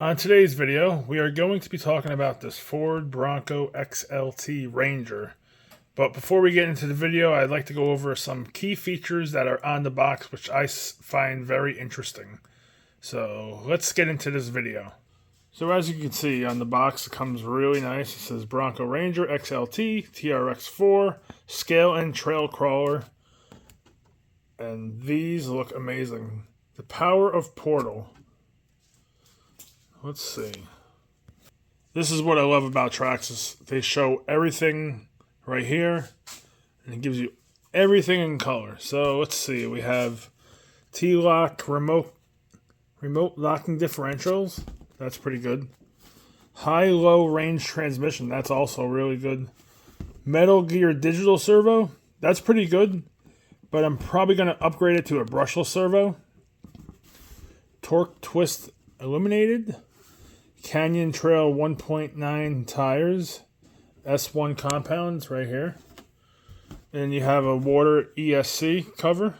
On today's video, we are going to be talking about this Ford Bronco XLT Ranger. But before we get into the video, I'd like to go over some key features that are on the box, which I find very interesting. So let's get into this video. So as you can see on the box, it comes really nice. It says Bronco Ranger XLT, TRX 4, scale and trail crawler. And these look amazing. The power of portal. Let's see. This is what I love about Traxxas. They show everything right here, and it gives you everything in color. So let's see. We have T-lock remote locking differentials. That's pretty good. High-low range transmission. That's also really good. Metal Gear digital servo. That's pretty good, but I'm probably going to upgrade it to a brushless servo. Torque twist illuminated. Canyon Trail 1.9 tires. S1 compounds right here. And you have a water ESC cover.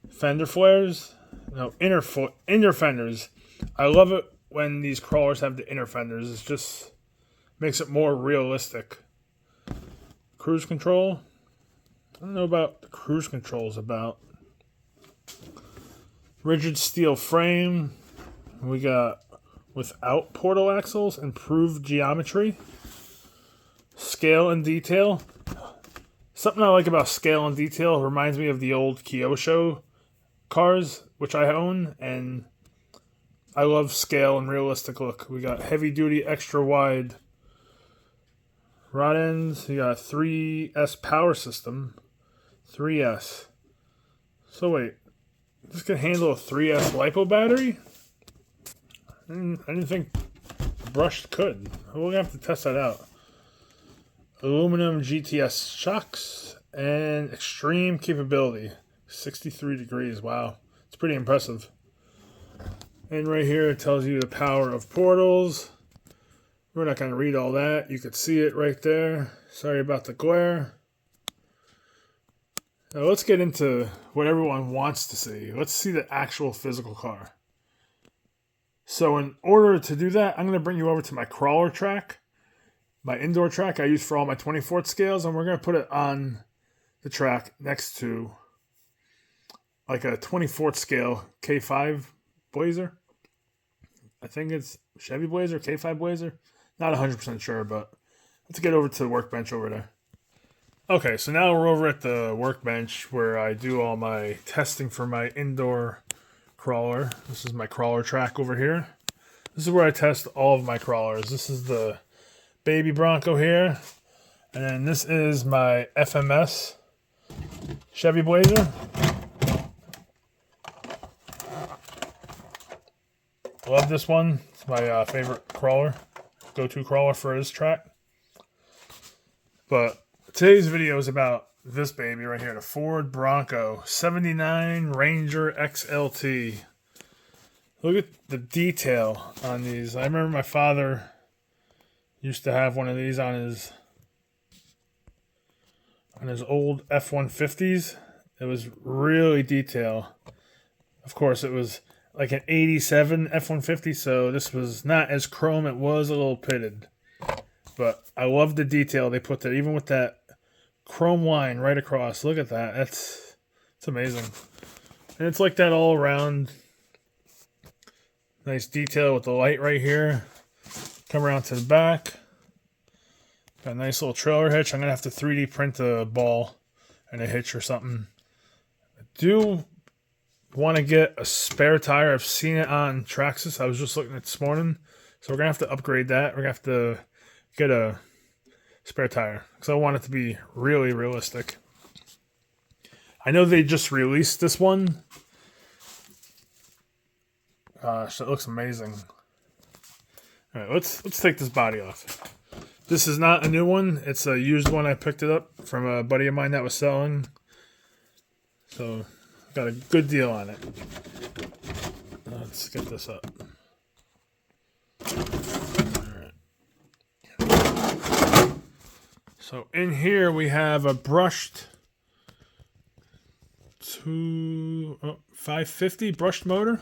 Fender flares. No, inner fenders. I love it when these crawlers have the inner fenders. It just makes it more realistic. Cruise control. I don't know about the cruise controls about. Rigid steel frame. We got without portal axles, improved geometry, scale and detail. Something I like about scale and detail reminds me of the old Kyosho cars, which I own, and I love scale and realistic look. We got heavy duty, extra wide rod ends. You got 3S power system. 3S. So wait, this can handle a 3S LiPo battery? I didn't think brushed could. We're going to have to test that out. Aluminum GTS shocks and extreme capability. 63 degrees. Wow. It's pretty impressive. And right here it tells you the power of portals. We're not going to read all that. You could see it right there. Sorry about the glare. Now let's get into what everyone wants to see. Let's see the actual physical car. So in order to do that, I'm going to bring you over to my crawler track, my indoor track I use for all my 24th scales, and we're going to put it on the track next to like a 24th scale K5 Blazer. I think it's Chevy Blazer, K5 Blazer. Not 100% sure, but let's get over to the workbench over there. Okay, so now we're over at the workbench where I do all my testing for my indoor crawler. This is my crawler track over here. This is where I test all of my crawlers. This is the baby Bronco here, and then this is my FMS Chevy Blazer. Love this one. It's my favorite crawler, go-to crawler for this track. But today's video is about this baby right here, the Ford Bronco 79 Ranger XLT. Look at the detail on these. I remember my father used to have one of these on his old F-150s. It was really detailed. Of course, it was like an 87 F-150, so this was not as chrome. It was a little pitted. But I love the detail they put there, even with that chrome line right across. Look at that. It's amazing. And it's like that all around. Nice detail with the light right here. Come around to the back. Got a nice little trailer hitch. I'm going to have to 3D print a ball and a hitch or something. I do want to get a spare tire. I've seen it on Traxxas. I was just looking at it this morning. So we're going to have to upgrade that. We're going to have to get a spare tire because I want it to be really realistic. I know they just released this one. Gosh, it looks amazing. All right, let's take this body off. This is not a new one. It's a used one. I picked it up from a buddy of mine that was selling. So got a good deal on it. Let's get this up. So in here we have a brushed 550 brushed motor,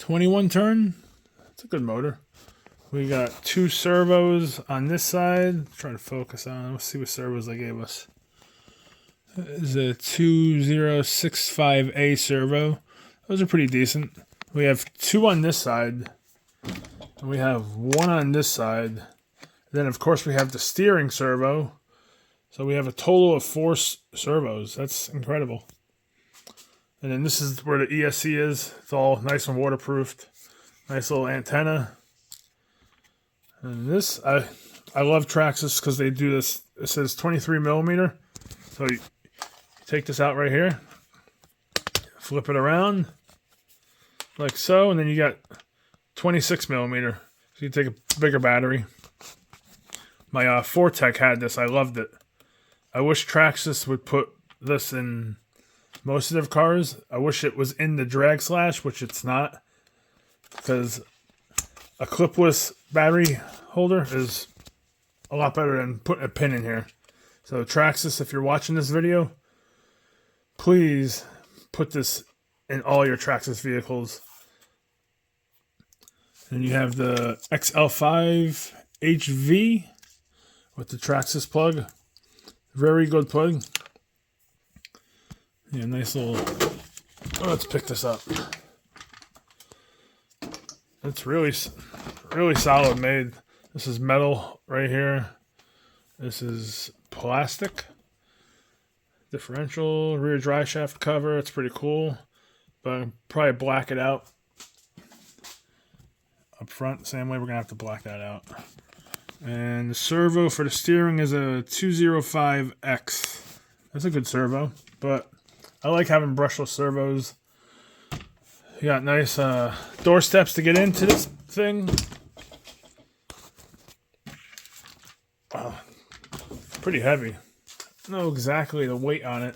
21 turn. It's a good motor. We got 2 servos on this side. Trying to focus on. Let's see what servos they gave us. This is a 2065A servo. Those are pretty decent. We have 2 on this side. And we have 1 on this side. Then, of course, we have the steering servo. So we have a total of 4 servos. That's incredible. And then this is where the ESC is. It's all nice and waterproofed. Nice little antenna. And this, I love Traxxas because they do this. It says 23 millimeter. So you take this out right here. Flip it around. Like so. And then you got 26 millimeter. So you take a bigger battery. My Fortec had this. I loved it. I wish Traxxas would put this in most of their cars. I wish it was in the drag slash, which it's not. Because a clipless battery holder is a lot better than putting a pin in here. So Traxxas, if you're watching this video, please put this in all your Traxxas vehicles. And you have the XL5 HV with the Traxxas plug. Very good plug. Yeah, nice little... Oh, let's pick this up. It's really solid made. This is metal right here. This is plastic. Differential, rear dry shaft cover. It's pretty cool. But I'll probably black it out. Up front, same way we're going to have to black that out. And the servo for the steering is a 205X. That's a good servo, but I like having brushless servos. You got nice door steps to get into this thing. Wow, pretty heavy. I don't know exactly the weight on it,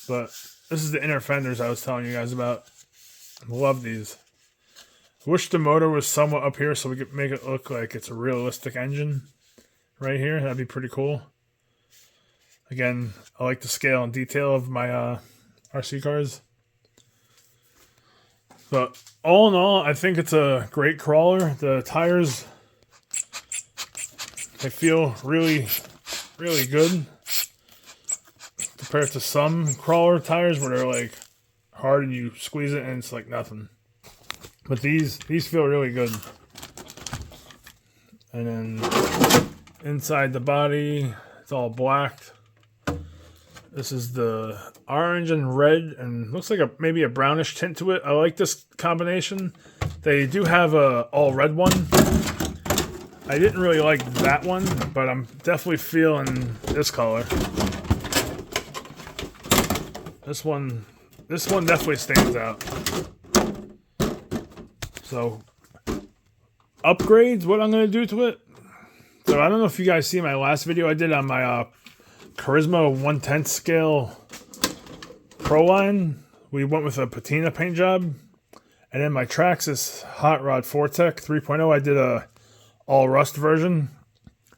but this is the inner fenders I was telling you guys about. Love these. Wish the motor was somewhat up here so we could make it look like it's a realistic engine right here. That'd be pretty cool. Again, I like the scale and detail of my RC cars. But all in all, I think it's a great crawler. The tires, they feel really, really good compared to some crawler tires where they're like hard and you squeeze it and it's like nothing. But these feel really good. And then inside the body, it's all blacked. This is the orange and red, and looks like maybe a brownish tint to it. I like this combination. They do have a all red one. I didn't really like that one, but I'm definitely feeling this color. This one definitely stands out. So, upgrades, what I'm going to do to it. So, I don't know if you guys see my last video I did on my Charisma 1/10 scale Pro line. We went with a patina paint job. And then my Traxxas Hot Rod Fortec 3.0, I did a all rust version.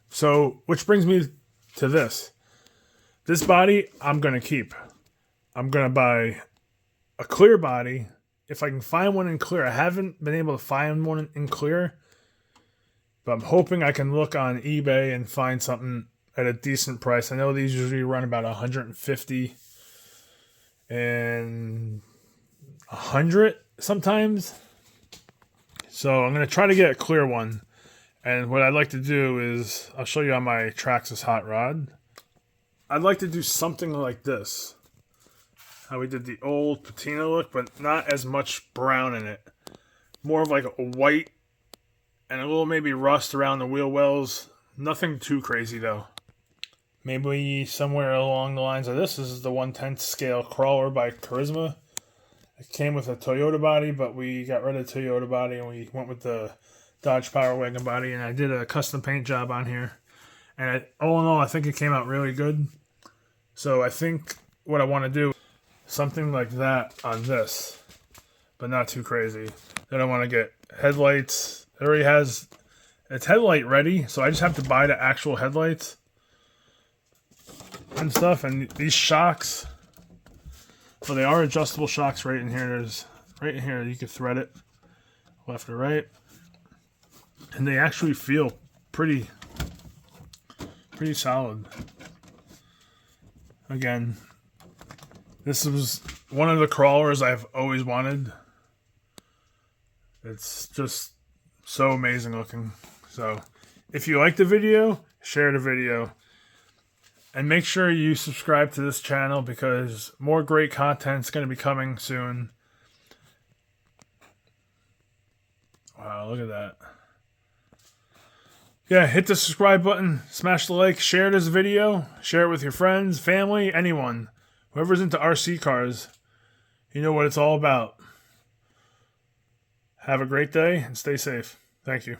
So, which brings me to this. This body, I'm going to keep. I'm going to buy a clear body. If I can find one in clear. I haven't been able to find one in clear. But I'm hoping I can look on eBay and find something at a decent price. I know these usually run about $150 and $100 sometimes. So I'm going to try to get a clear one. And what I'd like to do is, I'll show you on my Traxxas Hot Rod. I'd like to do something like this. How we did the old patina look, but not as much brown in it. More of like a white and a little maybe rust around the wheel wells. Nothing too crazy though. Maybe somewhere along the lines of this. This is the 1/10 scale crawler by Charisma. It came with a Toyota body, but we got rid of the Toyota body and we went with the Dodge Power Wagon body. And I did a custom paint job on here. And all in all, I think it came out really good. So I think what I want to do, something like that on this, but not too crazy. Then I want to get headlights. It already has, it's headlight ready, so I just have to buy the actual headlights and stuff. And these shocks, well, they are adjustable shocks right in here. There's right in here, you can thread it left or right. And they actually feel pretty solid. Again, this was one of the crawlers I've always wanted. It's just so amazing looking. So if you like the video, share the video. And make sure you subscribe to this channel because more great content is going to be coming soon. Wow, look at that. Yeah, hit the subscribe button, smash the like, share this video, share it with your friends, family, anyone. Whoever's into RC cars, you know what it's all about. Have a great day and stay safe. Thank you.